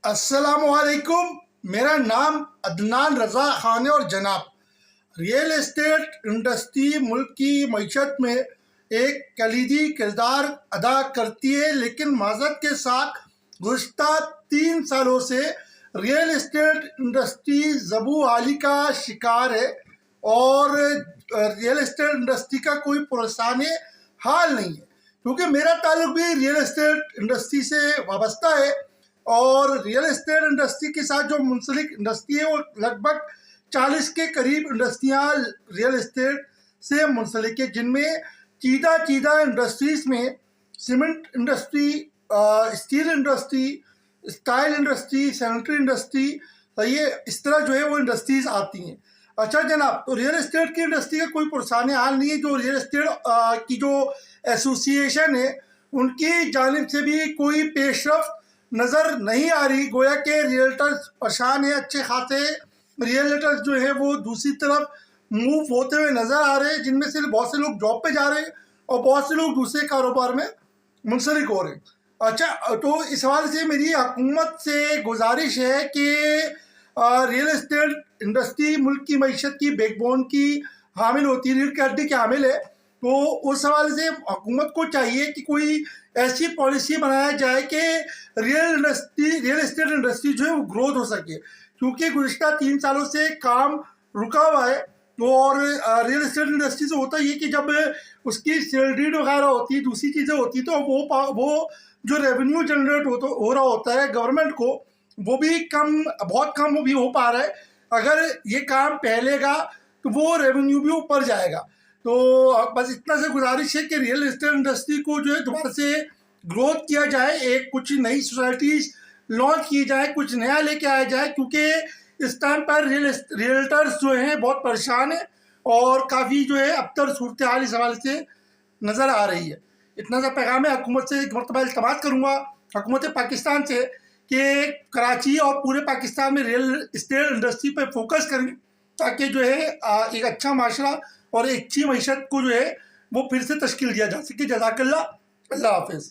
अस्सलामुअलैकुम। मेरा नाम अदनान रज़ा खान है और जनाब रियल एस्टेट इंडस्ट्री मुल्क की मईशत में एक कलीदी किरदार अदा करती है, लेकिन माज़रत के साथ गुज़श्ता 3 सालों से रियल एस्टेट इंडस्ट्री ज़बू हाली का शिकार है और रियल एस्टेट इंडस्ट्री का कोई पुरसाने हाल नहीं है, क्योंकि मेरा ताल्लुक भी रियल एस्टेट इंडस्ट्री से वाबस्ता है और रियल एस्टेट इंडस्ट्री के साथ जो मुंसलिक इंडस्ट्री है वो लगभग 40 के करीब इंडस्ट्रियाँ रियल एस्टेट से मुंसलिक है, जिनमें चीदा इंडस्ट्रीज़ में cement industry, steel industry, style industry, sanitary industry, ये इस तरह जो है वो इंडस्ट्रीज़ आती हैं। अच्छा जनाब, तो रियल एस्टेट की इंडस्ट्री का कोई पुरसाने हाल नहीं है। जो रियल एस्टेट की जो एसोसिएशन है उनकी जानिब से भी कोई पेशरफ नज़र नहीं आ रही। गोया के रियल्टर्स परेशान है, अच्छे खासे रियल्टर्स जो है वो दूसरी तरफ मूव होते हुए नज़र आ रहे हैं, जिनमें से बहुत से लोग जॉब पे जा रहे हैं और बहुत से लोग दूसरे कारोबार में मुंसलिक हो रहे हैं। अच्छा, तो इस हवाले से मेरी हुकूमत से गुजारिश है कि रियल एस्टेट इंडस्ट्री मुल्क की मईशत की बैकबोन की हामिल होती है, रीढ़ की हड्डी की हामिल है, तो उस हवाले से हुकूमत को चाहिए कि कोई ऐसी पॉलिसी बनाया जाए कि रियल एस्टेट इंडस्ट्री जो है वो ग्रोथ हो सके, क्योंकि गुज़श्ता 3 सालों से काम रुका हुआ है। तो और रियल एस्टेट इंडस्ट्री से होता ये कि जब उसकी सेल डीड वगैरह होती है, दूसरी चीज़ें होती है, तो वो जो रेवेन्यू जनरेट हो रहा होता है गवर्नमेंट को, वो भी बहुत कम भी हो पा रहा है। अगर ये काम फैलेगा तो वो रेवेन्यू भी ऊपर जाएगा। तो बस इतना से गुजारिश है कि रियल एस्टेट इंडस्ट्री को जो है दोबारा से ग्रोथ किया जाए, एक कुछ नई सोसाइटीज़ लॉन्च की जाए, कुछ नया लेके आया जाए, क्योंकि इस टाइम पर रियल्टर्स जो हैं बहुत परेशान हैं और काफ़ी जो है अबतर सूरत हाल इस हवाले से नज़र आ रही है। इतना सा पैगाम है हुकूमत से, एक मरतबा इल्तमास करूँगा हुकूमत पाकिस्तान से कि कराची और पूरे पाकिस्तान में रियल एस्टेट इंडस्ट्री पर फोकस करें, ताकि जो है एक अच्छा माशरा और एक अच्छी मईशत को जो है वो फिर से तश्कील दिया जा सके। जज़ाकल्लाह, अल्लाह हाफ़िज़।